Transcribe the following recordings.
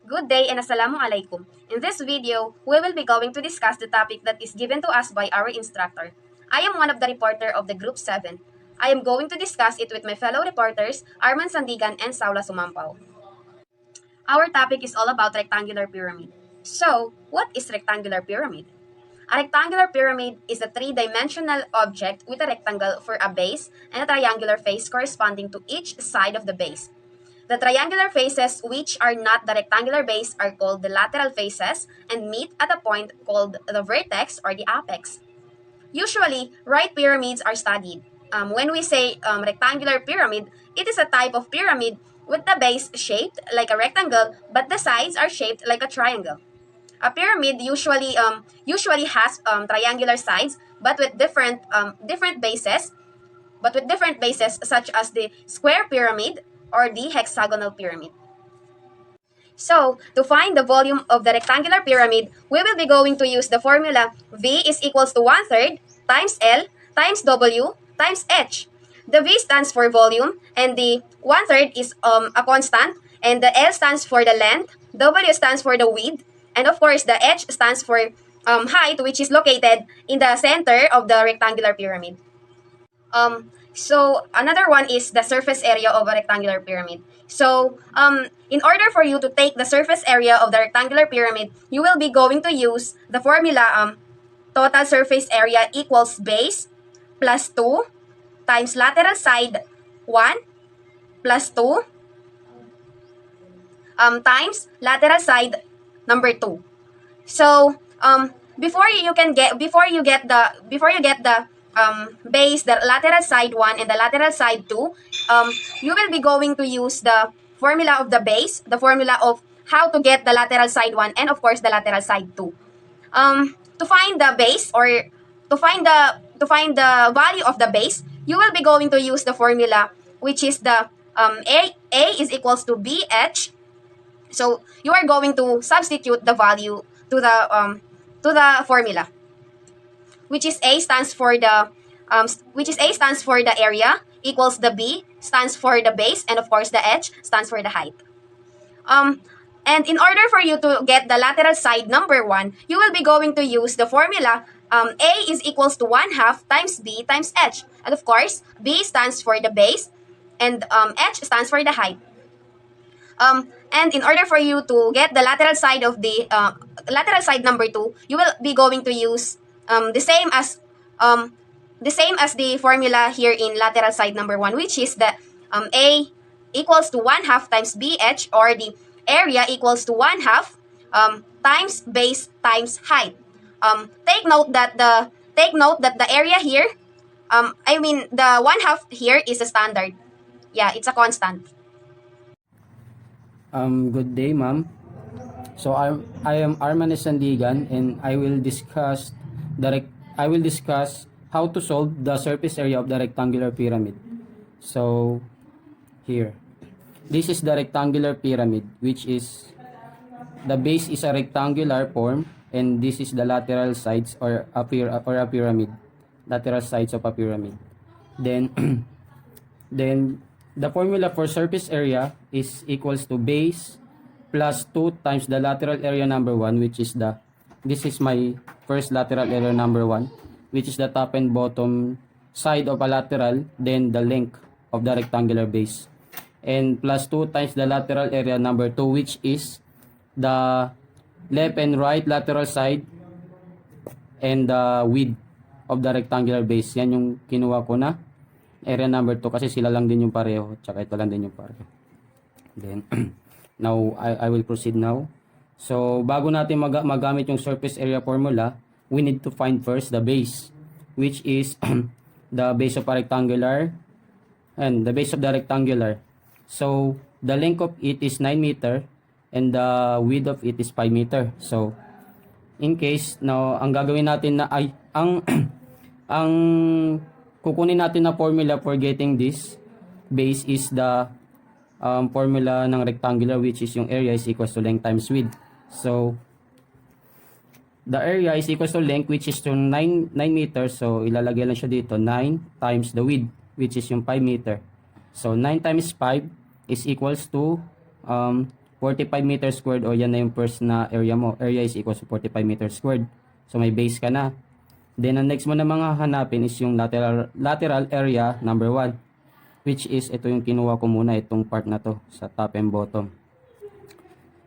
Good day and Assalamu alaikum. In this video, we will be going to discuss the topic that is given to us by our instructor. I am one of the reporter of the Group 7. I am going to discuss it with my fellow reporters, Arman Sandigan and Saula Sumampaw. Our topic is all about rectangular pyramid. So, what is rectangular pyramid? A rectangular pyramid is a three-dimensional object with a rectangle for a base and a triangular face corresponding to each side of the base. The triangular faces which are not the rectangular base are called the lateral faces and meet at a point called the vertex or the apex. Usually, right pyramids are studied. When we say rectangular pyramid, it is a type of pyramid with the base shaped like a rectangle but the sides are shaped like a triangle. A pyramid usually has triangular sides but with different bases such as the square pyramid or the hexagonal pyramid. So, to find the volume of the rectangular pyramid, we will be going to use the formula V is equals to 1/3 times L times W times H. The V stands for volume and the 1/3 is a constant and the L stands for the length, W stands for the width, and of course the H stands for height, which is located in the center of the rectangular pyramid. So another one is the surface area of a rectangular pyramid. So in order for you to take the surface area of the rectangular pyramid, you will be going to use the formula total surface area equals base plus 2 times lateral side 1 plus 2 times lateral side number 2. So before you get the base, the lateral side 1 and the lateral side 2, you will be going to use the formula of the base, the formula of how to get the lateral side 1 and of course the lateral side 2. To find the base or to find the value of the base, you will be going to use the formula which is the A is equals to BH. So you are going to substitute the value to the formula, which is A stands for the area equals the B stands for the base and of course the H stands for the height. And in order for you to get the lateral side number 1, you will be going to use the formula A is equals to 1/2 times B times H. And of course, B stands for the base and H stands for the height. And in order for you to get the lateral side of the lateral side number 2, you will be going to use the same as the formula here in lateral side number 1, which is the A equals to 1/2 times BH, or the area equals to 1/2 times base times height. Take note that the area here, the 1/2 here is a standard. Yeah, it's a constant. Good day, ma'am. So I am Arman Sandigan, and I will discuss how to solve the surface area of the rectangular pyramid. So here, this is the rectangular pyramid, which is the base is a rectangular form, and this is the lateral sides or a pyramid, lateral sides of a pyramid. Then then the formula for surface area is equals to base plus 2 times the lateral area number 1, which is this is my first lateral area number 1, which is the top and bottom side of a lateral, then the length of the rectangular base, and plus 2 times the lateral area number 2, which is the left and right lateral side and the width of the rectangular base. Yan yung kinuha ko na area number 2 kasi sila lang din yung pareho, tsaka ito lang din yung pareho. Then now I will proceed now. So bago natin magamit yung surface area formula, we need to find first the base, which is the base of a rectangular, and the base of the rectangular. So the length of it is 9 meter and the width of it is 5 meter. So in case now ang gagawin natin na ay ang kukunin natin na formula for getting this base is the formula ng rectangular, which is yung area is equals to length times width. So the area is equals to length, which is to 9 meters. So ilalagay lang siya dito, 9 times the width, which is yung 5 meter. So 9 times 5 is equals to 45 meters squared, o yan na yung first na area mo. Area is equals to 45 meters squared. So may base ka na. Then ang next mo na mga hanapin is yung lateral area number 1, which is ito yung kinuha ko muna, itong part na to sa top and bottom.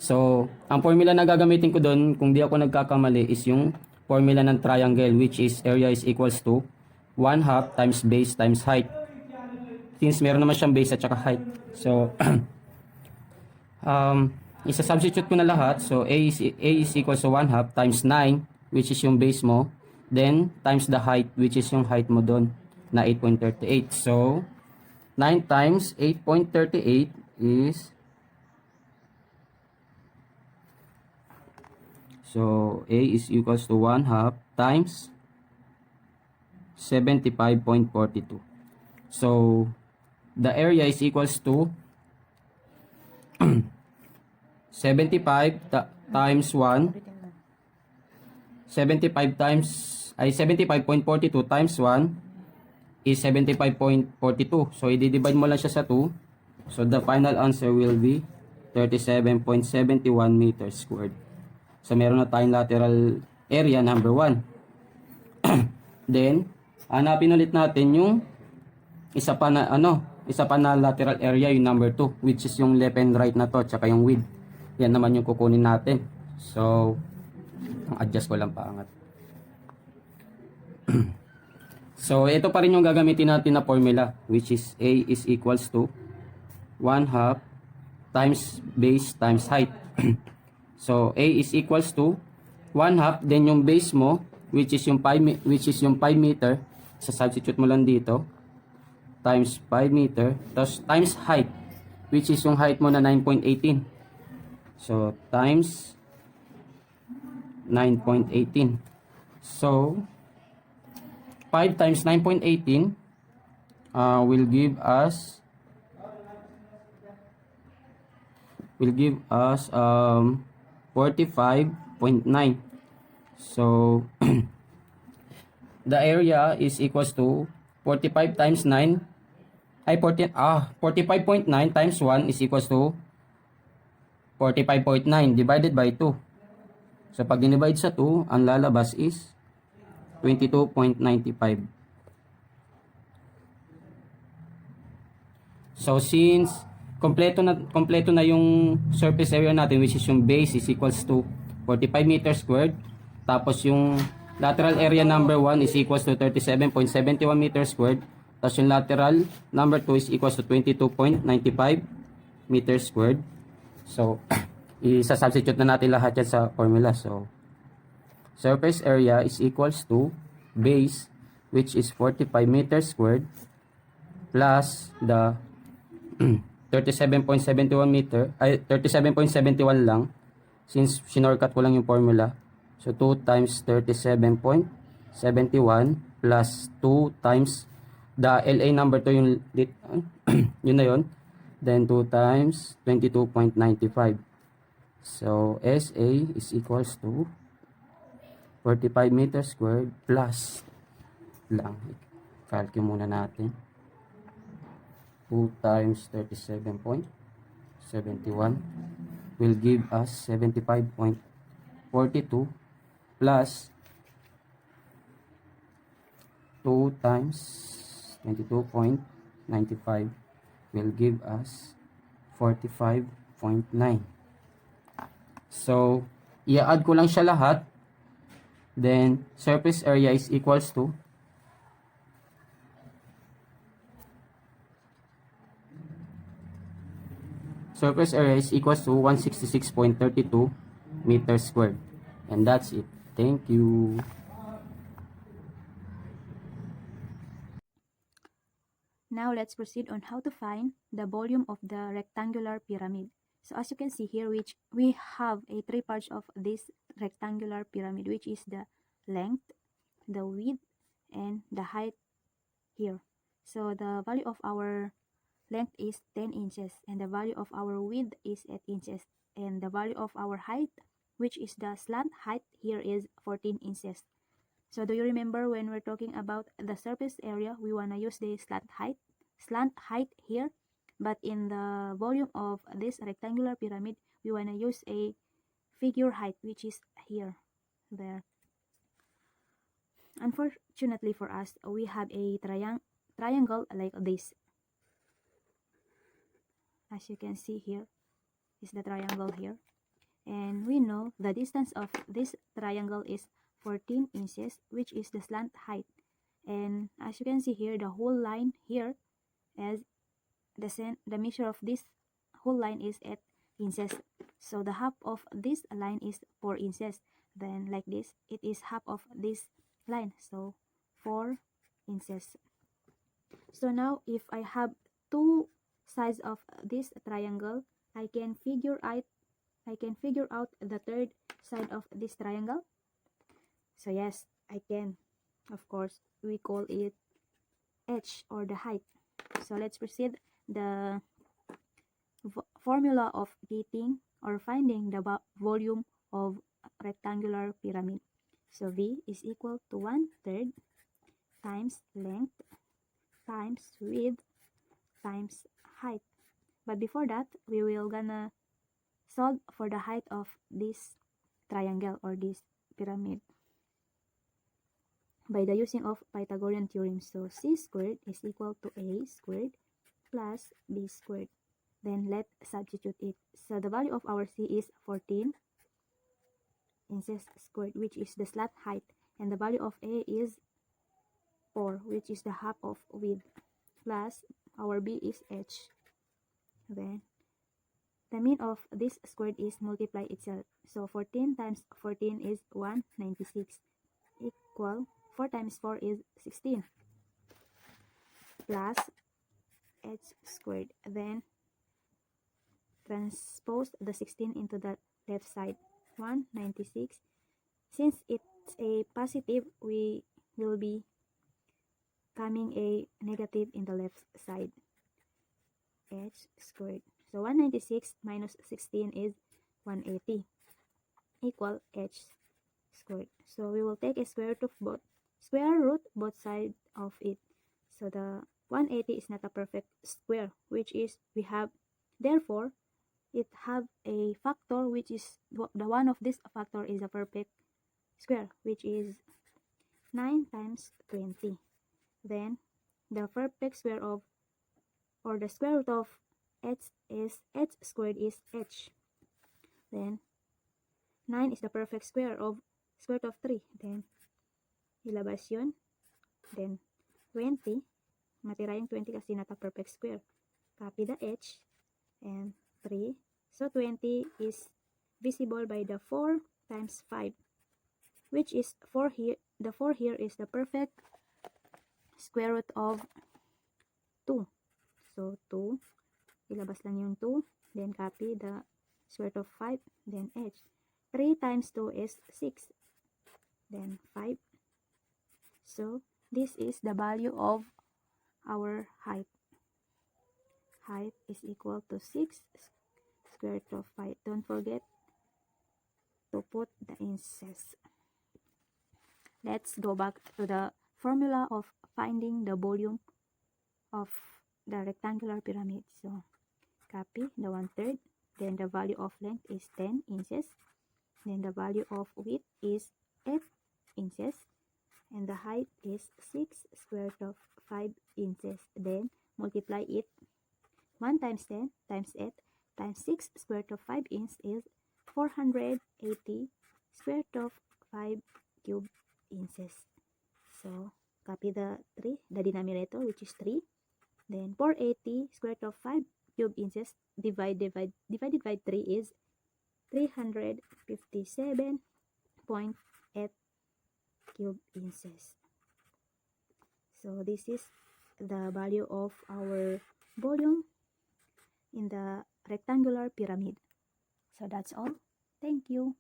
So ang formula na gagamitin ko doon, kung di ako nagkakamali, is yung formula ng triangle, which is area is equals to 1/2 times base times height. Since meron naman siyang base at saka height. So isa-substitute ko na lahat. So A is equals to 1/2 times 9, which is yung base mo, then times the height, which is yung height mo doon na 8.38. So 9 times 8.38 is, so A is equals to 1/2 times 75.42. So the area is equals to 75 times 1, 75 times, ay 75.42 times 1 is 75.42. So i-divide mo lang siya sa 2. So the final answer will be 37.71 meters squared. So meron na tayong lateral area number 1. Then hanapin ulit natin yung isa pa na lateral area, yung number 2, which is yung left and right na to, tsaka yung width. Yan naman yung kukunin natin. So adjust ko lang paangat. So ito pa rin yung gagamitin natin na formula, which is A is equals to 1/2 times base times height. So A is equals to 1/2, then yung base mo, which is yung 5 meter, substitute mo lang dito, times 5 meter, tapos times height, which is yung height mo na 9.18. So times 9.18. So 5 times 9.18 will give us 45.9. So the area is equals to 45 times 9 ay 45.9 times 1 is equals to 45.9 divided by 2. So pag dinivide sa 2, ang lalabas is 22.95. So since kompleto na yung surface area natin, which is yung base is equals to 45 meters squared, tapos yung lateral area number 1 is equals to 37.71 meters squared, tapos yung lateral number 2 is equals to 22.95 meters squared. So isa-substitute na natin lahat yan sa formula. So surface area is equals to base, which is 45 meters squared, plus the 37.71 meter, ay 37.71 lang, since sinorkat ko lang yung formula. So 2 times 37.71 plus 2 times the LA number to yung yun na yun, then 2 times 22.95. So SA is equals to 45 meters squared plus lang, calculate muna natin, 2 times 37.71 will give us 75.42 plus 2 times 22.95 will give us 45.9. So i-add ko lang siya lahat, then surface area is equals to surface area is equals to 166.32 meters squared. And that's it. Thank you. Now let's proceed on how to find the volume of the rectangular pyramid. So as you can see here, which we have a three parts of this rectangular pyramid, which is the length, the width, and the height here. So the value of our length is 10 inches, and the value of our width is 8 inches, and the value of our height, which is the slant height here, is 14 inches. So do you remember when we're talking about the surface area, we want to use the slant height here, but in the volume of this rectangular pyramid, we want to use a figure height, which is here, there. Unfortunately for us, we have a triangle like this. As you can see, here is the triangle here. And we know the distance of this triangle is 14 inches, which is the slant height. And as you can see here, the whole line here, as the measure of this whole line is 8 inches. So the half of this line is 4 inches. Then like this, it is half of this line, so 4 inches. So now if I have two sides of this triangle, I can figure out the third side of this triangle. So yes, I can. Of course, we call it h, or the height. So let's proceed. The formula of getting or finding the volume of rectangular pyramid. So V is equal to 1/3 times length times width times height. But before that, we will gonna solve for the height of this triangle or this pyramid by the using of Pythagorean theorem. So c squared is equal to a squared plus b squared. Then let's substitute it. So the value of our c is 14 inches squared, which is the slat height, and the value of a is 4, which is the half of width, plus our b is h. Then the mean of this squared is multiply itself. So 14 times 14 is 196, equal 4 times 4 is 16, plus h squared. Then transpose the 16 into the left side, 196. Since it's a positive, we will be coming a negative in the left side, h squared. So 196 minus 16 is 180, equal h squared. So we will take a square root both sides of it. So the 180 is not a perfect square, which is we have, therefore it have a factor, which is the one of this factor is a perfect square, which is 9 times 20. Then the perfect square of, or the square root of h is h squared is h. Then 9 is the perfect square of square root of 3. Then ilabas yun. Then 20, matira yung 20 kasi not a perfect square. Copy the h and 3. So 20 is visible by the 4 times 5, which is 4 here. The 4 here is the perfect square root of 2. So 2, ilabas lang yung 2, then copy the square root of 5, then h. 3 times 2 is 6, then 5. So this is the value of our height. Height is equal to 6 square root of 5. Don't forget to put the inches. Let's go back to the formula of finding the volume of the rectangular pyramid. So copy the 1/3, then the value of length is 10 inches, then the value of width is 8 inches, and the height is 6 square root of 5 inches. Then multiply it. 1 times 10 times 8 times 6 square root of 5 inches is 480 square root of 5 cube inches. So copy the 3, the denominator, which is 3. Then 480 square root of 5 cube inches divided by 3 is 357.8 cube inches. So this is the value of our volume in the rectangular pyramid. So that's all. Thank you.